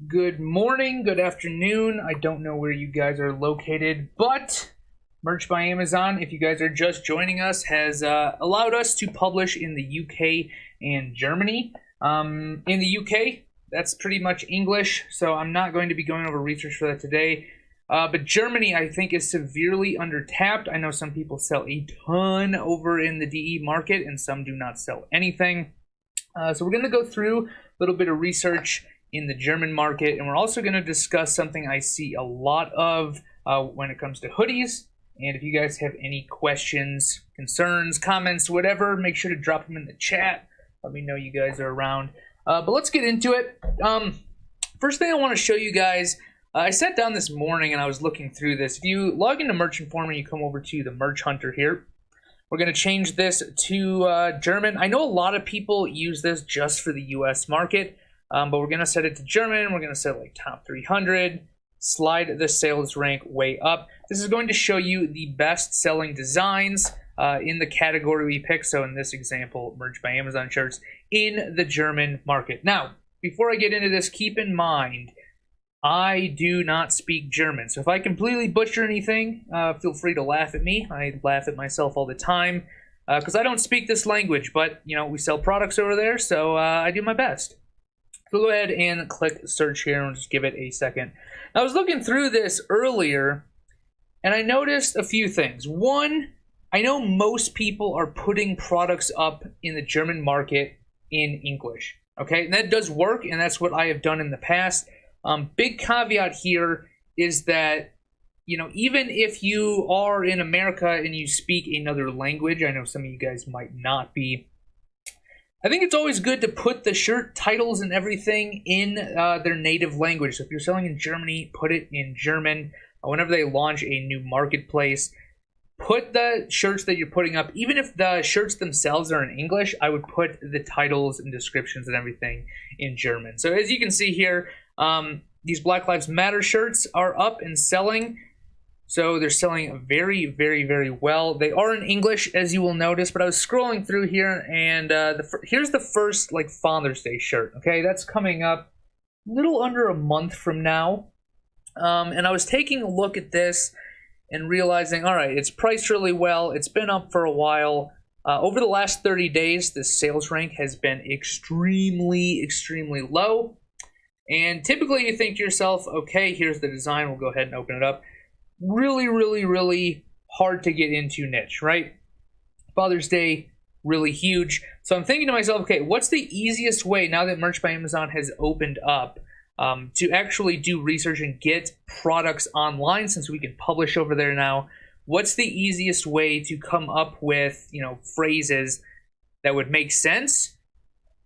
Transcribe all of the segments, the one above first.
Good morning, good afternoon. I don't know where you guys are located, but Merch by Amazon, if you guys are just joining us, has allowed us to publish in the UK and Germany. In the UK, that's pretty much English, so I'm not going to be going over research for that today. But Germany, I think, is severely undertapped. I know some people sell a ton over in the DE market, and some do not sell anything. So we're going to go through a little bit of research in the German market, and we're also going to discuss something I see a lot of when it comes to hoodies. And if you guys have any questions, concerns, comments, whatever, make sure to drop them in the chat. Let me know you guys are around. But let's get into it. First thing I want to show you guys, I sat down this morning and I was looking through this. If you log into Merch Informer, you come over to the Merch Hunter here. We're going to change this to German. I know a lot of people use this just for the US market. But we're going to set it to German. We're going to set like top 300, slide the sales rank way up. This is going to show you the best selling designs in the category we pick. So in this example, Merch by Amazon shirts in the German market. Now, before I get into this, keep in mind, I do not speak German. So if I completely butcher anything, feel free to laugh at me. I laugh at myself all the time because I don't speak this language. But, you know, we sell products over there, so I do my best. So go ahead and click search here and just give it a second. I was looking through this earlier and I noticed a few things. One, I know most people are putting products up in the German market in English. Okay, and that does work, and that's what I have done in the past. Big caveat here is that, you know, even if you are in America and you speak another language, I know some of you guys might not be, I think it's always good to put the shirt titles and everything in their native language. So if you're selling in Germany, put it in German. Whenever they launch a new marketplace, put the shirts that you're putting up, even if the shirts themselves are in English, I would put the titles and descriptions and everything in German. So as you can see here, these Black Lives Matter shirts are up and selling. So they're selling very, very, very well. They are in English, as you will notice, but I was scrolling through here, and here's the first, like, Father's Day shirt, okay? That's coming up a little under a month from now. And I was taking a look at this and realizing, all right, it's priced really well. It's been up for a while. Over the last 30 days, the sales rank has been extremely, extremely low. And typically you think to yourself, okay, here's the design. We'll go ahead and open it up. Really, really, really hard to get into niche, right? Father's Day, really huge. So I'm thinking to myself, okay, what's the easiest way now that Merch by Amazon has opened up to actually do research and get products online, since we can publish over there now? What's the easiest way to come up with, you know, phrases that would make sense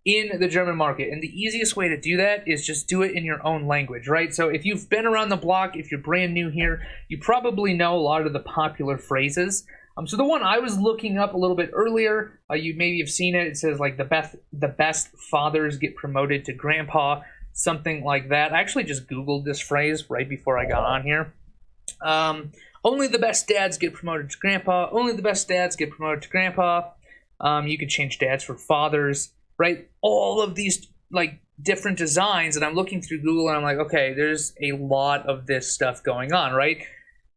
in the German market? And the easiest way to do that is just do it in your own language, right? So if you've been around the block, if you're brand new here, you probably know a lot of the popular phrases. So the one I was looking up a little bit earlier, you maybe have seen it. It says like the best fathers get promoted to grandpa, something like that. I actually just Googled this phrase right before I got on here. Only the best dads get promoted to grandpa. Only the best dads get promoted to grandpa. You could change dads for fathers. Right, all of these like different designs, and I'm looking through Google and I'm like, okay, there's a lot of this stuff going on, right?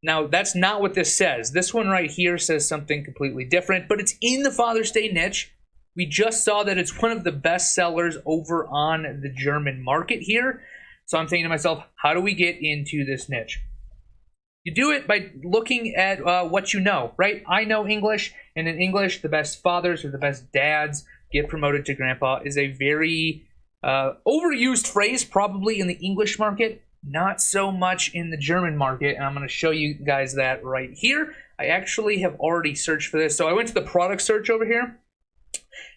Now, that's not what this says. This one right here says something completely different, but it's in the Father's Day niche. We just saw that it's one of the best sellers over on the German market here. So I'm thinking to myself, how do we get into this niche? You do it by looking at what you know, right? I know English, and in English, the best fathers or the best dads get promoted to grandpa is a very overused phrase, probably in the English market, not so much in the German market, and I'm going to show you guys that right here. I actually have already searched for this. So I went to the product search over here,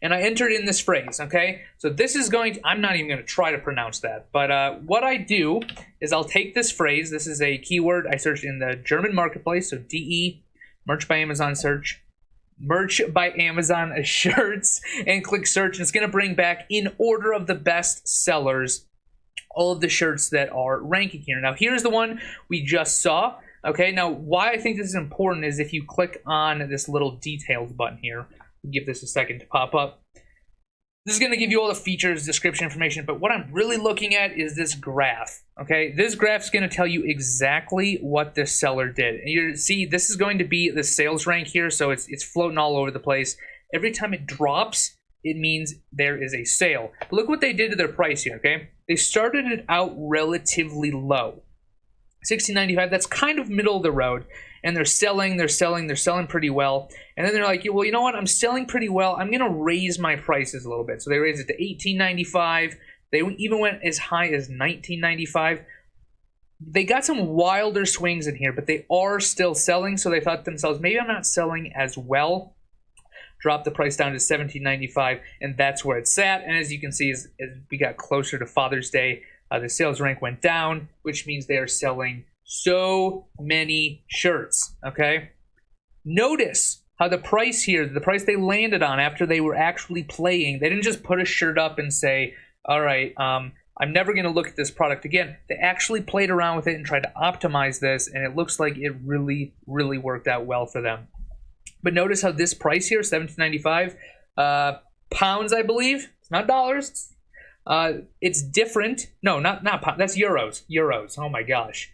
and I entered in this phrase, okay? So this is going to, I'm not even going to try to pronounce that, but what I do is I'll take this phrase. This is a keyword I searched in the German marketplace, so DE, Merch by Amazon search, Merch by Amazon shirts, and click search, and it's going to bring back in order of the best sellers all of the shirts that are ranking here. Now here's the one we just saw. Okay, now why I think this is important is if you click on this little details button here, give this a second to pop up. This is going to give you all the features, description information, but what I'm really looking at is this graph, okay? This graph is going to tell you exactly what this seller did. And you see, this is going to be the sales rank here, so it's floating all over the place. Every time it drops, it means there is a sale. But look what they did to their price here, okay? They started it out relatively low. $16.95, that's kind of middle of the road. And they're selling pretty well. And then they're like, well, you know what? I'm selling pretty well. I'm going to raise my prices a little bit. So they raised it to $18.95. They even went as high as $19.95. They got some wilder swings in here, but they are still selling. So they thought to themselves, maybe I'm not selling as well. Drop the price down to $17.95, and that's where it sat. And as you can see, as we got closer to Father's Day, the sales rank went down, which means they are selling so many shirts, okay? Notice how the price here, the price they landed on after they were actually playing, they didn't just put a shirt up and say, all right, I'm never going to look at this product again. They actually played around with it and tried to optimize this, and it looks like it really, really worked out well for them. But notice how this price here, $17.95, pounds, I believe. It's not dollars. It's different. No, not pounds. That's euros. Euros. Oh my gosh.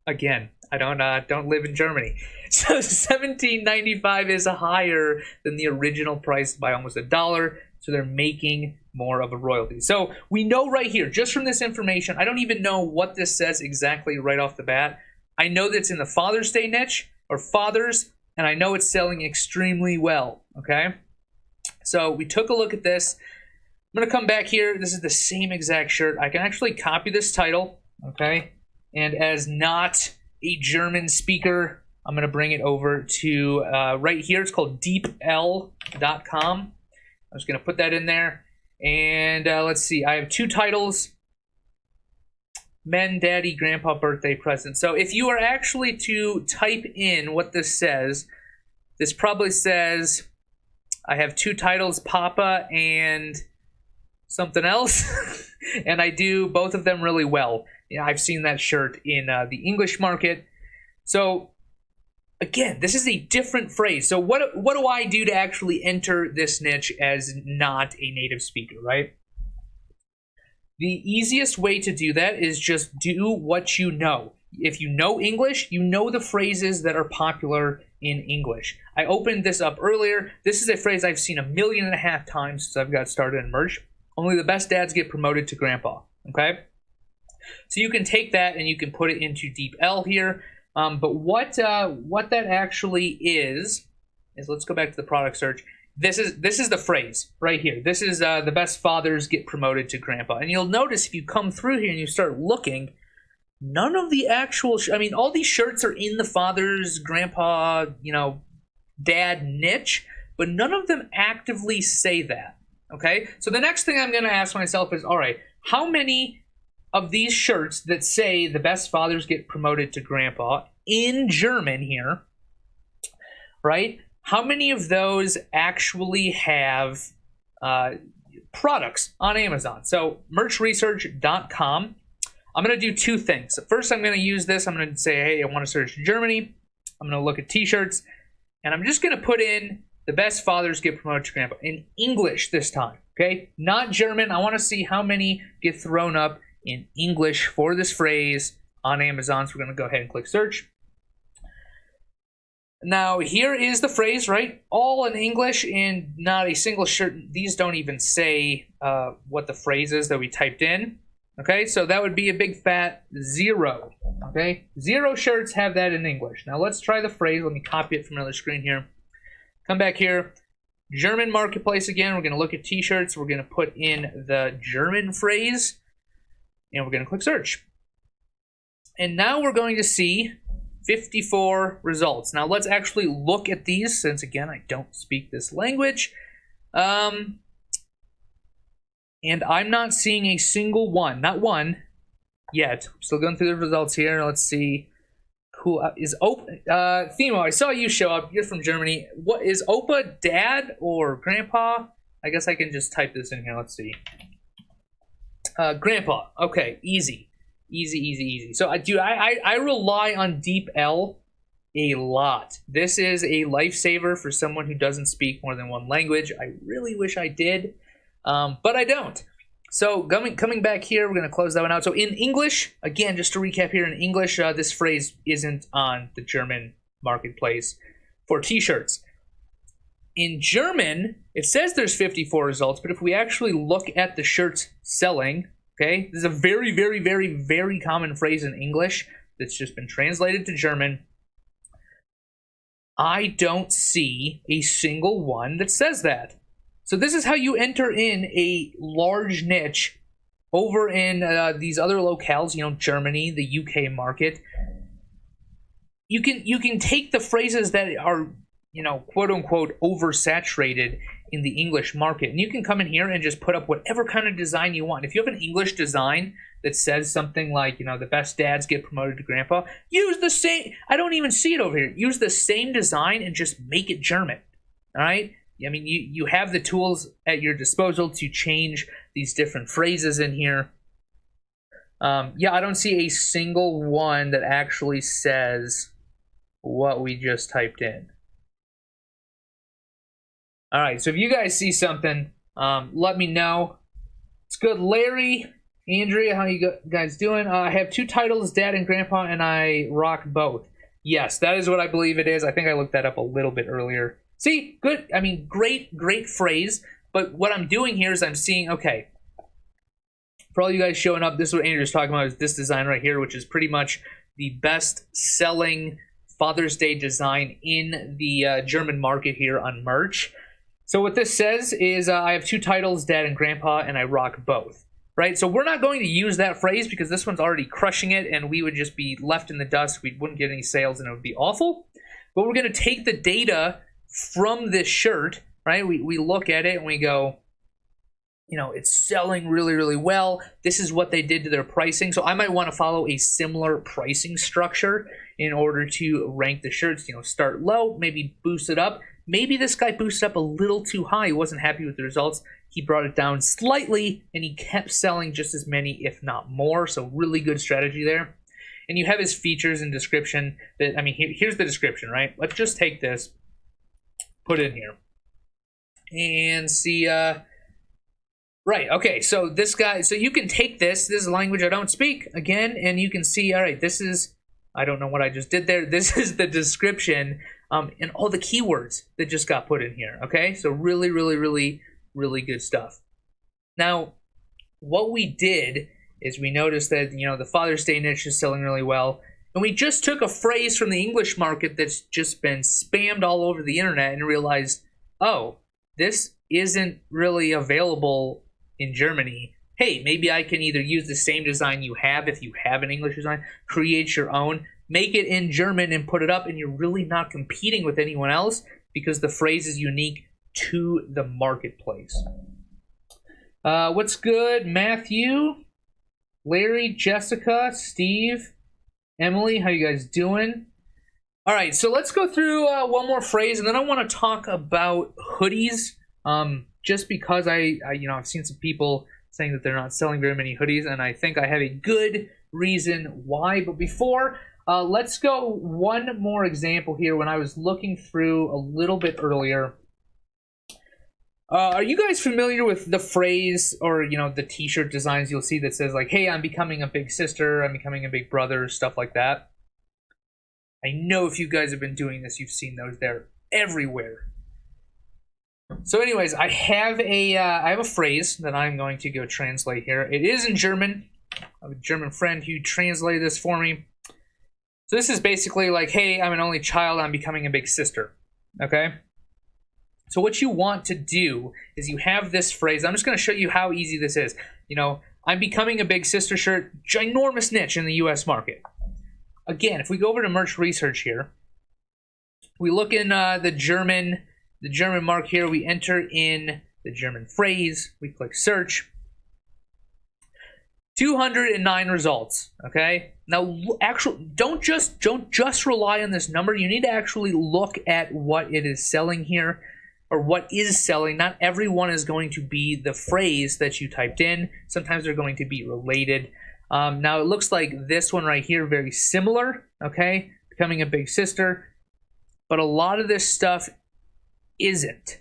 Again, I don't live in Germany. So $17.95 is higher than the original price by almost $1. So they're making more of a royalty. So we know right here, just from this information, I don't even know what this says exactly right off the bat. I know that it's in the Father's Day niche, or fathers, and I know it's selling extremely well, okay? So we took a look at this. I'm going to come back here. This is the same exact shirt. I can actually copy this title, okay? And as not a German speaker, I'm going to bring it over to right here. It's called deepl.com. I'm just going to put that in there. And let's see. I have two titles. Men, Daddy, Grandpa, Birthday, Present. So if you are actually to type in what this says, this probably says, I have two titles, Papa and something else. And I do both of them really well. You know, I've seen that shirt in the English market. So again, this is a different phrase. So what do I do to actually enter this niche as not a native speaker, right? The easiest way to do that is just do what you know. If you know English, you know the phrases that are popular in English. I opened this up earlier. This is a phrase I've seen 1.5 million times since I've got started in merch. Only the best dads get promoted to grandpa, okay? So you can take that and you can put it into DeepL here. But what that actually is let's go back to the product search. This is the phrase right here. This is the best fathers get promoted to grandpa. And you'll notice if you come through here and you start looking, none of the actual, I mean, all these shirts are in the fathers, grandpa, you know, dad niche, but none of them actively say that. Okay, so the next thing I'm going to ask myself is, all right, how many of these shirts that say the best fathers get promoted to grandpa in German here, right? How many of those actually have products on Amazon? So merchresearch.com. I'm going to do two things. First, I'm going to use this. I'm going to say, hey, I want to search Germany. I'm going to look at t-shirts, and I'm just going to put in the best fathers get promoted to grandpa in English this time, okay? Not German. I want to see how many get thrown up in English for this phrase on Amazon. So we're going to go ahead and click search. Now, here is the phrase, right? All in English and not a single shirt. These don't even say what the phrase is that we typed in. Okay, so that would be a big fat 0. Okay, 0 shirts have that in English. Now, let's try the phrase. Let me copy it from another screen here. Come back here. German marketplace again. We're going to look at t-shirts. We're going to put in the German phrase. And we're going to click search. And now we're going to see 54 results. Now let's actually look at these, since again I don't speak this language. And I'm not seeing a single one, not one yet. I'm still going through the results here. Let's see. Cool. Is Opa Themo, I saw you show up. You're from Germany. What is Opa dad or grandpa? I guess I can just type this in here. Let's see. Grandpa. Okay, easy. Easy. So I rely on DeepL a lot. This is a lifesaver for someone who doesn't speak more than one language. I really wish I did. but I don't. So coming back here, we're going to close that one out. So in English, again, just to recap here, in English, this phrase isn't on the German marketplace for t-shirts. In German, it says there's 54 results, but if we actually look at the shirts selling, okay, this is a very, very, very, very common phrase in English that's just been translated to German. I don't see a single one that says that. So this is how you enter in a large niche over in these other locales, you know, Germany, the UK market. You can take the phrases that are, you know, quote unquote oversaturated in the English market, and you can come in here and just put up whatever kind of design you want. If you have an English design that says something like, you know, the best dads get promoted to grandpa, use the same. I don't even see it over here. Use the same design and just make it German. All right. I mean, you have the tools at your disposal to change these different phrases in here. Yeah, I don't see a single one that actually says what we just typed in. All right, so if you guys see something, let me know. It's good. Larry, Andrea, how you guys doing? I have 2 titles, Dad and Grandpa, and I rock both. Yes, that is what I believe it is. I think I looked that up a little bit earlier. See, good. I mean, great phrase. But what I'm doing here is I'm seeing, okay, for all you guys showing up, this is what Andrew's talking about, is this design right here, which is pretty much the best-selling Father's Day design in the German market here on merch. So what this says is I have 2 titles, Dad and Grandpa, and I rock both. Right? So we're not going to use that phrase because this one's already crushing it, and we would just be left in the dust. We wouldn't get any sales, and it would be awful. But we're going to take the data from this shirt, right? We look at it and we go, you know, it's selling really, really well. This is what they did to their pricing. So I might want to follow a similar pricing structure in order to rank the shirts. You know, start low, maybe boost it up. Maybe this guy boosted up a little too high. He wasn't happy with the results. He brought it down slightly, and he kept selling just as many, if not more. So really good strategy there. And you have his features and description. That, I mean, here's the description, right? Let's just take this, put it in here, and see. Right, okay, so this guy, so you can take this is language I don't speak, again, and you can see, all right, this is, I don't know what I just did there, this is the description, and all the keywords that just got put in here, okay? So really, really, really, really good stuff. Now, what we did is we noticed that, you know, the Father's Day niche is selling really well, and we just took a phrase from the English market that's just been spammed all over the internet and realized, oh, this isn't really available in Germany. Hey, maybe I can either use the same design you have if you have an English design, create your own, make it in German and put it up, and you're really not competing with anyone else because the phrase is unique to the marketplace. What's good? Matthew, Larry, Jessica, Steve, Emily, how you guys doing? All right, so let's go through one more phrase, and then I want to talk about hoodies. Just because I've seen some people saying that they're not selling very many hoodies, and I think I have a good reason why. But before, let's go one more example here. When I was looking through a little bit earlier, are you guys familiar with the phrase, or the T-shirt designs you'll see that says like, "Hey, I'm becoming a big sister, I'm becoming a big brother," stuff like that? I know if you guys have been doing this, you've seen those. They're everywhere. So anyways, I have a phrase that I'm going to go translate here. It is in German. I have a German friend who translated this for me. So this is basically like, hey, I'm an only child, I'm becoming a big sister. Okay? So what you want to do is you have this phrase. I'm just going to show you how easy this is. I'm becoming a big sister shirt, ginormous niche in the US market. Again, if we go over to merch research here, we look in the German mark here, we enter in the German phrase, we click search. 209 results, okay? Now, actually, don't just rely on this number. You need to actually look at what it is selling here, or what is selling. Not everyone is going to be the phrase that you typed in. Sometimes they're going to be related. Now, it looks like this one right here, very similar, okay? Becoming a big sister. But a lot of this stuff isn't.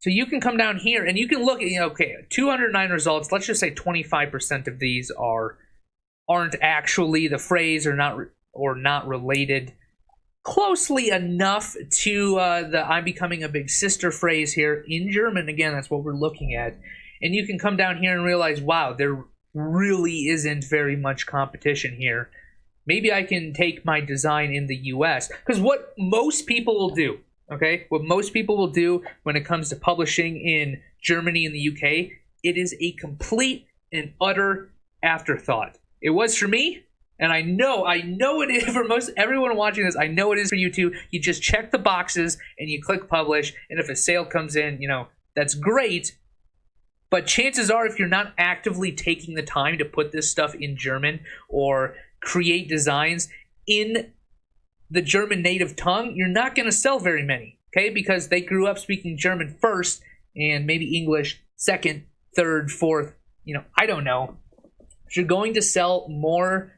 So you can come down here and you can look at, okay, 209 results. Let's just say 25% of these aren't actually the phrase or not related closely enough to the "I'm becoming a big sister" phrase here in German. Again, that's what we're looking at. And you can come down here and realize, wow, there really isn't very much competition here. Maybe I can take my design in the US. Because what most people will do, okay, what most people will do when it comes to publishing in Germany and the UK, it is a complete and utter afterthought. It was for me, and I know it is for most everyone watching this. I know it is for you too. You just check the boxes and you click publish, and if a sale comes in, that's great. But chances are, if you're not actively taking the time to put this stuff in German or create designs in the German native tongue, you're not going to sell very many, okay? Because they grew up speaking German first and maybe English second, third, fourth, I don't know. You're going to sell more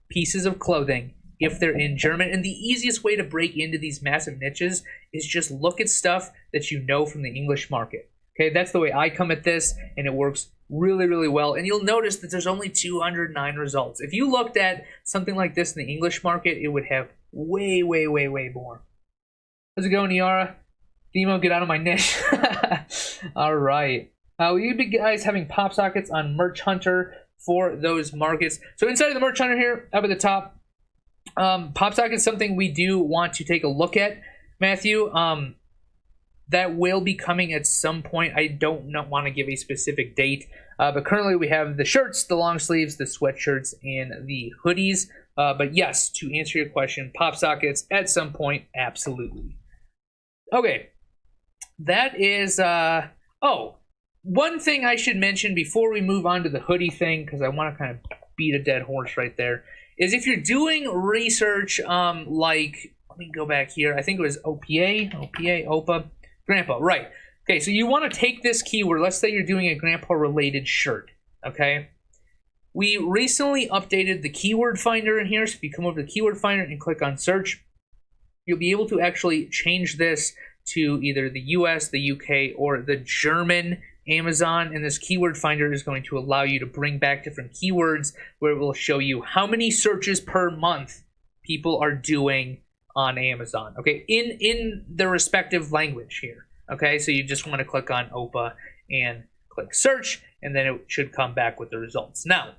pieces of clothing if they're in German. And the easiest way to break into these massive niches is just look at stuff that you know from the English market. Okay, that's the way I come at this, and it works really, really well. And you'll notice that there's only 209 results. If you looked at something like this in the English market, it would have way, way, way, way more. How's it going, Niara? Demo, get out of my niche. All right. Will you be guys having pop sockets on Merch Hunter for those markets? So inside of the Merch Hunter here, up at the top, pop socket is something we do want to take a look at, Matthew. That will be coming at some point. I don't want to give a specific date, but currently we have the shirts, the long sleeves, the sweatshirts, and the hoodies. But yes, to answer your question, pop sockets at some point, absolutely. Okay, that is, one thing I should mention before we move on to the hoodie thing, because I want to kind of beat a dead horse right there, is if you're doing research, let me go back here. I think it was OPA, Grandpa, right. Okay, so you want to take this keyword. Let's say you're doing a grandpa-related shirt, okay? We recently updated the keyword finder in here, so if you come over to the keyword finder and click on search, you'll be able to actually change this to either the US, the UK, or the German Amazon, and this keyword finder is going to allow you to bring back different keywords where it will show you how many searches per month people are doing on Amazon, okay, in the respective language here, okay? So you just want to click on OPA and click search, and then it should come back with the results. Now,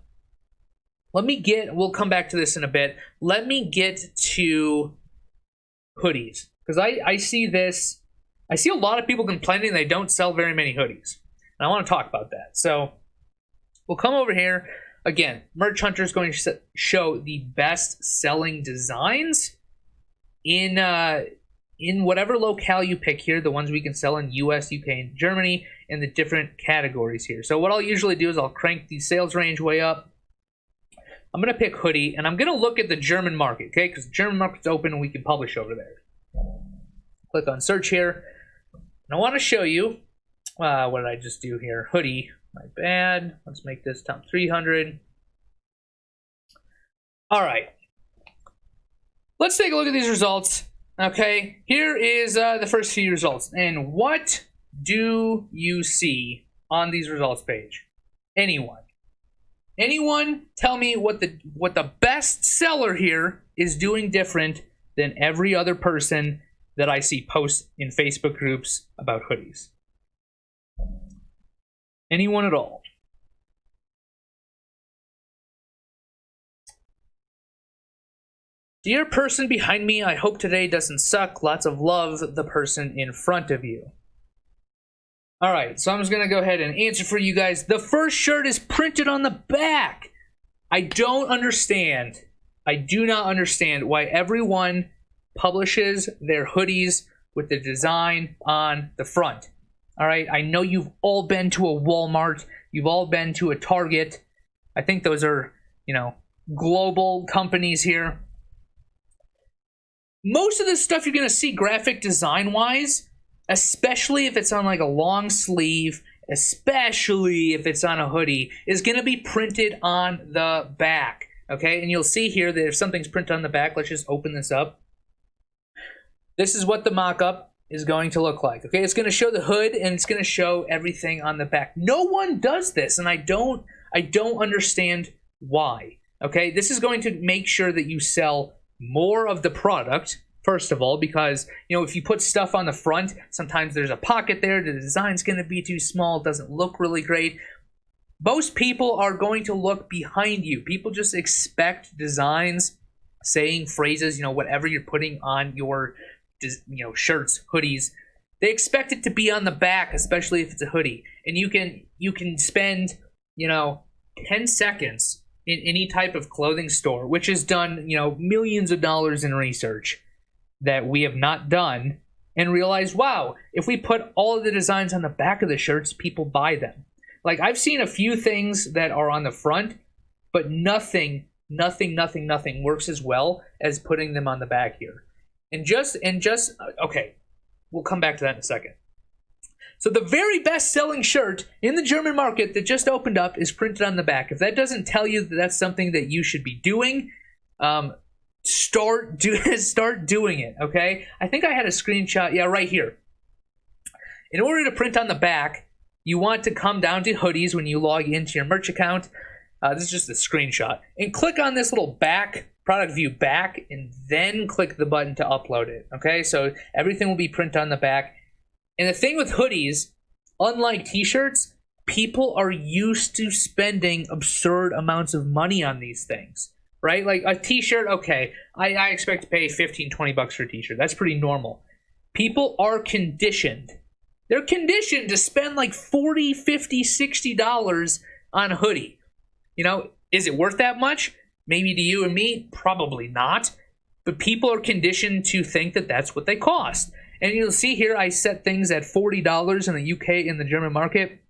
we'll come back to this in a bit. Let me get to hoodies, because I see a lot of people complaining they don't sell very many hoodies, and I want to talk about that. So we'll come over here. Again, Merch Hunter is going to show the best selling designs in whatever locale you pick here, the ones we can sell in US, UK, and Germany, and the different categories here. So what I'll usually do is I'll crank the sales range way up. I'm going to pick hoodie, and I'm going to look at the German market, okay? Because the German market's open and we can publish over there. Click on search here. And I want to show you, what did I just do here? Hoodie, my bad. Let's make this top 300. All right. Let's take a look at these results. Okay, here is the first few results. And what do you see on these results page? Anyone? Anyone tell me what the best seller here is doing different than every other person that I see post in Facebook groups about hoodies? Anyone at all? Dear person behind me, I hope today doesn't suck. Lots of love, the person in front of you. All right, so I'm just going to go ahead and answer for you guys. The first shirt is printed on the back. I don't understand. I do not understand why everyone publishes their hoodies with the design on the front. All right, I know you've all been to a Walmart. You've all been to a Target. I think those are, global companies here. Most of the stuff you're going to see graphic design-wise, especially if it's on like a long sleeve, especially if it's on a hoodie, is going to be printed on the back, okay? And you'll see here that if something's printed on the back, let's just open this up. This is what the mock-up is going to look like. Okay, it's going to show the hood and it's going to show everything on the back. No one does this, and I don't understand why. Okay, this is going to make sure that you sell more of the product, first of all, because, you know, if you put stuff on the front, sometimes there's a pocket there, the design's going to be too small, it doesn't look really great. Most people are going to look behind you. People just expect designs, saying phrases, you know, whatever you're putting on your, you know, shirts, hoodies, they expect it to be on the back, especially if it's a hoodie. And you can spend, you know, 10 seconds in any type of clothing store, which has done, you know, millions of dollars in research that we have not done, and realize, wow, if we put all of the designs on the back of the shirts, people buy them. Like, I've seen a few things that are on the front, but nothing works as well as putting them on the back here. And just okay, we'll come back to that in a second. So the very best selling shirt in the German market that just opened up is printed on the back. If that doesn't tell you that that's something that you should be doing, start doing it, okay? I think I had a screenshot, yeah, right here. In order to print on the back, you want to come down to hoodies when you log into your merch account. This is just a screenshot. And click on this little back, product view back, and then click the button to upload it. Okay, so everything will be printed on the back. And the thing with hoodies, unlike t-shirts, people are used to spending absurd amounts of money on these things, right? Like a t-shirt, okay, I expect to pay 15, 20 bucks for a t-shirt. That's pretty normal. People are conditioned. They're conditioned to spend like $40, $50, $60 on a hoodie. You know, is it worth that much? Maybe to you and me, probably not. But people are conditioned to think that that's what they cost. And you'll see here, I set things at $40 in the UK, in the German market.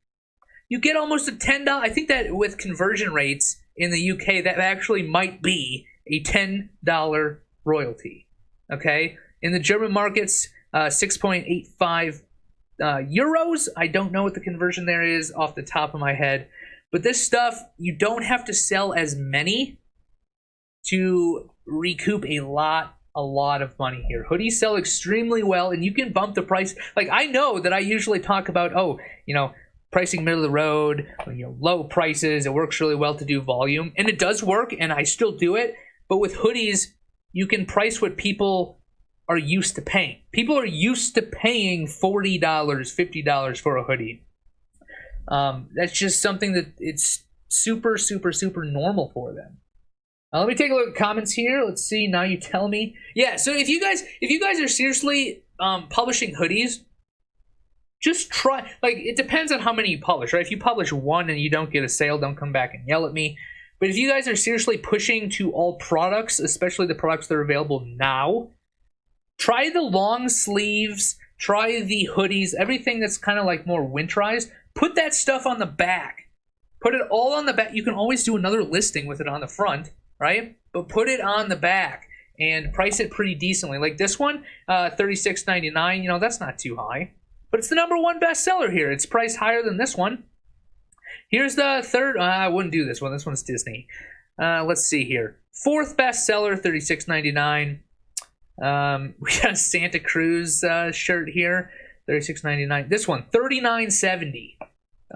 You get almost a $10. I think that with conversion rates in the UK, that actually might be a $10 royalty. Okay? In the German markets, 6.85 euros. I don't know what the conversion there is off the top of my head. But this stuff, you don't have to sell as many to recoup a lot of money here. Hoodies sell extremely well, and you can bump the price. Like, I know that I usually talk about, oh, you know, pricing middle of the road, you know, low prices. It works really well to do volume, and it does work, and I still do it. But with hoodies, you can price what people are used to paying. People are used to paying $40, $50 for a hoodie. That's just something that it's super normal for them. Let me take a look at comments here. Let's see. Now you tell me. Yeah. So if you guys are seriously publishing hoodies, just try. Like, it depends on how many you publish, right? If you publish one and you don't get a sale, don't come back and yell at me. But if you guys are seriously pushing to all products, especially the products that are available now, try the long sleeves. Try the hoodies. Everything that's kind of like more winterized. Put that stuff on the back. Put it all on the back. You can always do another listing with it on the front, right? But put it on the back and price it pretty decently. Like this one, $36.99. You know, that's not too high. But it's the #1 bestseller here. It's priced higher than this one. Here's the third. I wouldn't do this one. This one's Disney. Let's see here. 4th bestseller, $36.99. We got a Santa Cruz shirt here. $36.99. This one, $39.70.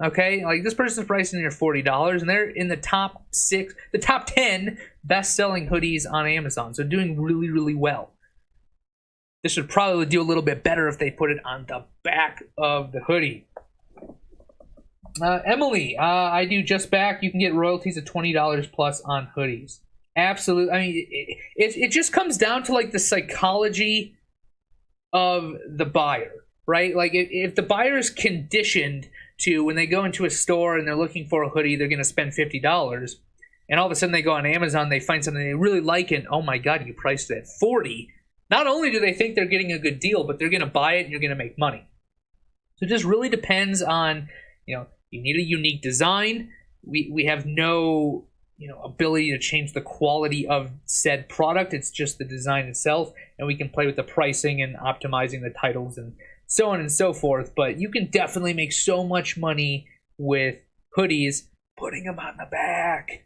Okay, like this person's pricing near $40, and they're in the top 10 best-selling hoodies on Amazon. So doing really well. This would probably do a little bit better if they put it on the back of the hoodie. Emily, I do just back. You can get royalties of $20 plus on hoodies. Absolutely. I mean, it just comes down to like the psychology of the buyer. Right? Like, if the buyer is conditioned to, when they go into a store and they're looking for a hoodie, they're going to spend $50, and all of a sudden they go on Amazon, they find something they really like, and oh my God, you priced it at $40. Not only do they think they're getting a good deal, but they're going to buy it and you're going to make money. So it just really depends on, you know, you need a unique design. We have no, you know, ability to change the quality of said product. It's just the design itself, and we can play with the pricing and optimizing the titles and so on and so forth. But you can definitely make so much money with hoodies, putting them on the back.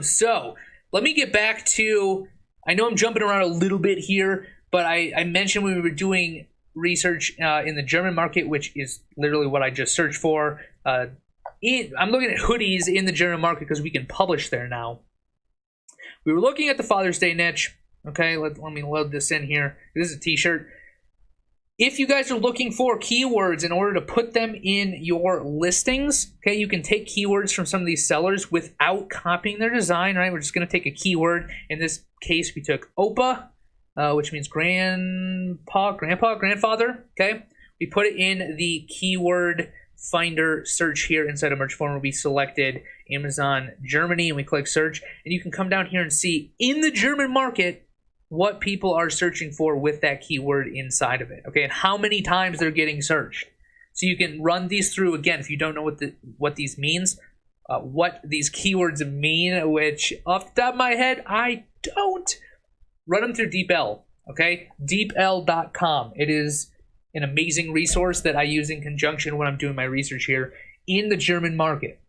So let me get back to, I know I'm jumping around a little bit here, but I mentioned we were doing research in the German market, which is literally what I just searched for. I'm looking at hoodies in the German market because we can publish there now. We were looking at the Father's Day niche. Okay, let me load this in here. This is a t-shirt. If you guys are looking for keywords in order to put them in your listings, okay, you can take keywords from some of these sellers without copying their design, right? We're just going to take a keyword. In this case, we took Opa, which means grandfather, okay? We put it in the keyword finder search here inside of Merchformer. We selected Amazon Germany, and we click search, and you can come down here and see in the German market what people are searching for with that keyword inside of it, okay, and how many times they're getting searched. So you can run these through again if you don't know what these means, what these keywords mean, which off the top of my head I don't. Run them through DeepL, okay, deepl.com. It is an amazing resource that I use in conjunction when I'm doing my research here in the German market.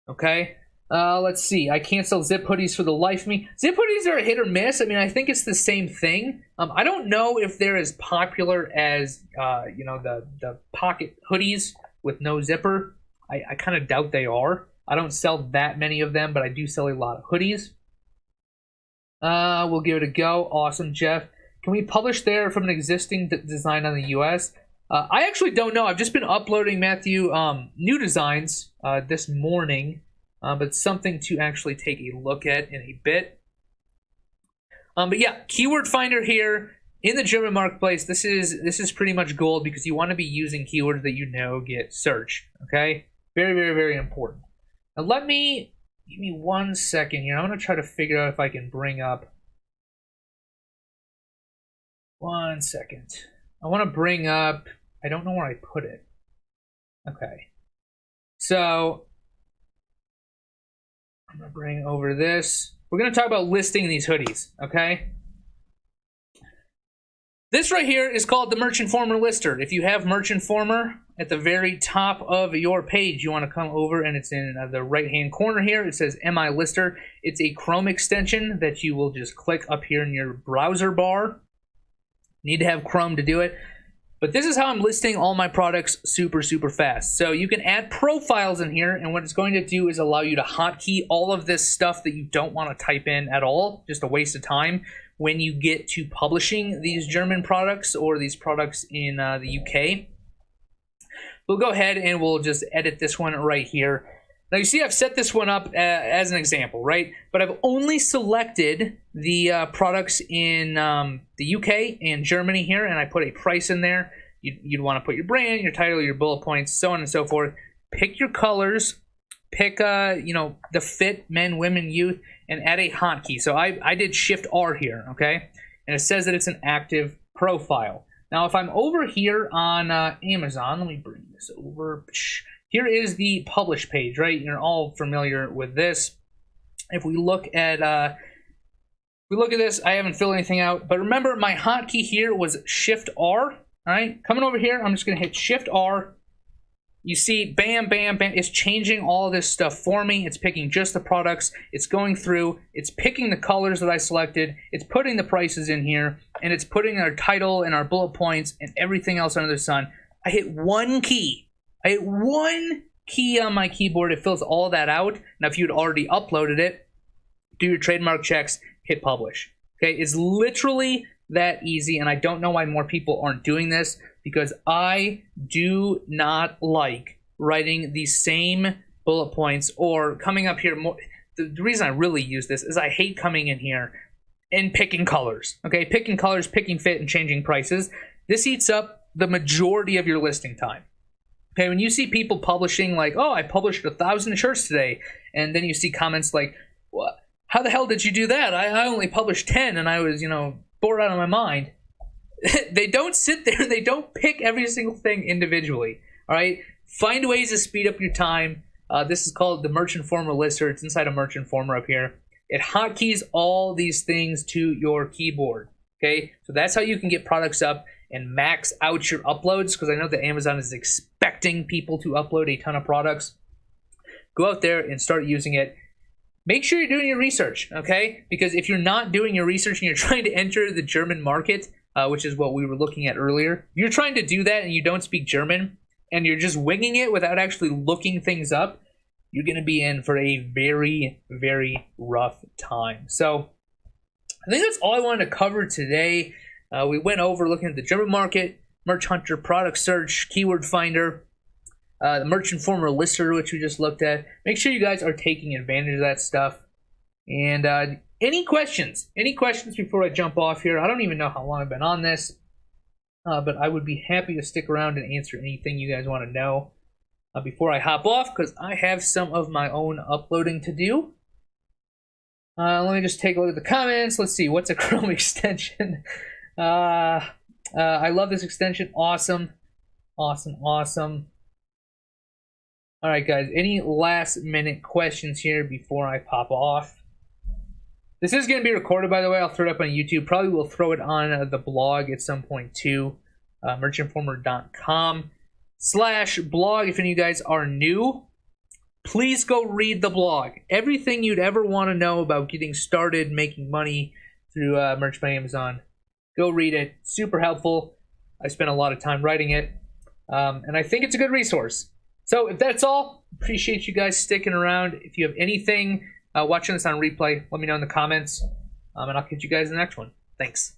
Okay. Let's see. I can't sell zip hoodies for the life of me. Zip hoodies are a hit or miss. I mean, I think it's the same thing. I don't know if they're as popular as, the pocket hoodies with no zipper. I kind of doubt they are. I don't sell that many of them, but I do sell a lot of hoodies. We'll give it a go. Awesome, Jeff. Can we publish there from an existing design on the US? I actually don't know. I've just been uploading, Matthew, new designs this morning. But something to actually take a look at in a bit. But yeah, keyword finder here in the German marketplace. This is pretty much gold because you want to be using keywords that you know get searched. Okay, very, very, very important. Now give me 1 second here. I'm gonna try to figure out if I can bring up. 1 second. I want to bring up. I don't know where I put it. Okay, so I'm going to bring over this. We're going to talk about listing these hoodies, okay? This right here is called the Merchformer Lister. If you have Merchformer at the very top of your page, you want to come over and it's in the right-hand corner here. It says MI Lister. It's a Chrome extension that you will just click up here in your browser bar. You need to have Chrome to do it. But this is how I'm listing all my products super, super fast. So you can add profiles in here, and what it's going to do is allow you to hotkey all of this stuff that you don't want to type in at all, just a waste of time, when you get to publishing these German products or these products in the UK. We'll go ahead and we'll just edit this one right here. Now you see I've set this one up as an example, right? But I've only selected the products in the UK and Germany here, and I put a price in there. You'd want to put your brand, your title, your bullet points, so on and so forth. Pick your colors, pick the fit, men, women, youth, and add a hotkey. So I did Shift R here, okay? And it says that it's an active profile. Now if I'm over here on Amazon, let me bring this over. Here is the publish page, right? You're all familiar with this. If we look at this, I haven't filled anything out, but remember my hotkey here was Shift R. All right, coming over here, I'm just gonna hit Shift R. You see, bam, bam, bam. It's changing all this stuff for me. It's picking just the products. It's going through. It's picking the colors that I selected. It's putting the prices in here, and it's putting our title and our bullet points and everything else under the sun. I hit one key. I hit one key on my keyboard. It fills all that out. Now, if you'd already uploaded it, do your trademark checks, hit publish. Okay, it's literally that easy, and I don't know why more people aren't doing this, because I do not like writing the same bullet points or coming up here more. The reason I really use this is I hate coming in here and picking colors. Okay, picking colors, picking fit, and changing prices. This eats up the majority of your listing time. Okay, when you see people publishing like, oh, I published 1,000 shirts today, and then you see comments like, what? How the hell did you do that? I only published 10 and I was, bored out of my mind. They don't sit there. They don't pick every single thing individually. All right, find ways to speed up your time. This is called the Merchformer Lister. It's inside of Merchformer up here. It hotkeys all these things to your keyboard. Okay, so that's how you can get products up and max out your uploads, because I know that Amazon is expecting people to upload a ton of products. Go out there and start using it. make sure you're doing your research, okay? Because if you're not doing your research and you're trying to enter the German market, which is what we were looking at earlier, if you're trying to do that and you don't speak German and you're just winging it without actually looking things up, you're going to be in for a very, very rough time. So I think that's all I wanted to cover today. We went over looking at the German market, Merch Hunter, product search, keyword finder, the Merch Informer lister, which we just looked at. Make sure you guys are taking advantage of that stuff. And any questions? Any questions before I jump off here? I don't even know how long I've been on this, but I would be happy to stick around and answer anything you guys want to know before I hop off, because I have some of my own uploading to do. Let me just take a look at the comments. Let's see, what's a Chrome extension? I love this extension. Awesome. Awesome, awesome. All right, guys, any last minute questions here before I pop off? This is going to be recorded, by the way. I'll throw it up on YouTube. Probably will throw it on the blog at some point too. merchinformer.com/blog. If any of you guys are new, please go read the blog. Everything you'd ever want to know about getting started making money through Merch by Amazon, go read it. Super helpful. I spent a lot of time writing it, and I think it's a good resource. So if that's all, appreciate you guys sticking around. If you have anything watching this on replay, let me know in the comments, and I'll catch you guys in the next one. Thanks.